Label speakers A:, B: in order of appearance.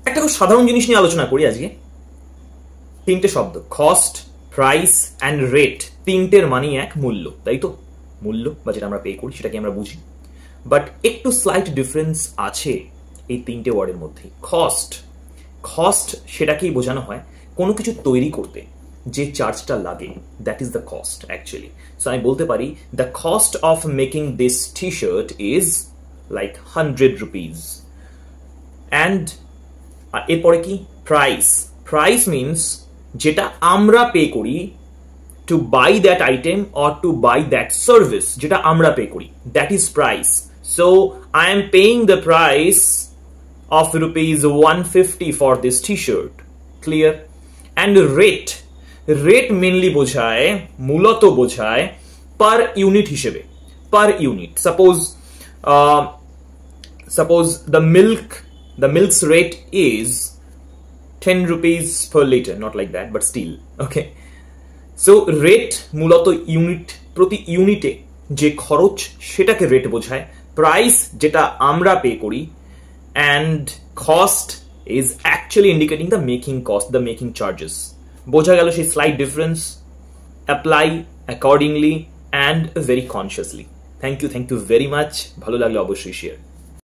A: একটা খুব সাধারণ জিনিস নিয়ে আলোচনা করি আজকে। তিনটে শব্দ, কস্ট, প্রাইস অ্যান্ড রেট, তিনটের মানে এক, মূল্য, তাই তো? মূল্য বা যেটা আমরা পে করি সেটাকে আমরা বুঝি, বাট একটু স্লাইট ডিফারেন্স আছে এই তিনটে ওয়ার্ডের মধ্যে। কস্ট, কস্ট সেটাকেই বোঝানো হয় কোনো কিছু তৈরি করতে যে চার্জটা লাগে, that is the cost actually. So আমি বলতে পারি the cost of making this T shirt is like 100 rupees। And এরপরে কি? প্রাইস। প্রাইস মিনস যেটা আমরা পে করি to buy that item or to buy that service, যেটা আমরা পে করি, that is price. So I am paying the price of rupees 150 for this t-shirt. Clear? And rate, rate mainly বোঝায়, মূলত বোঝায় per unit হিসেবে, per unit. Suppose the milk's rate is 10 rupees per liter, not like that, but still, okay? So rate মূলত unit, প্রতি ইউনিটে যে খরচ সেটাকে রেট বোঝায়, প্রাইস যেটা আমরা পে করি, and cost is actually indicating the making cost, the making charges. বোঝা গেল সেই slight difference? Apply accordingly and very consciously. Thank you very much. ভালো লাগলে অবশ্যই শেয়ার।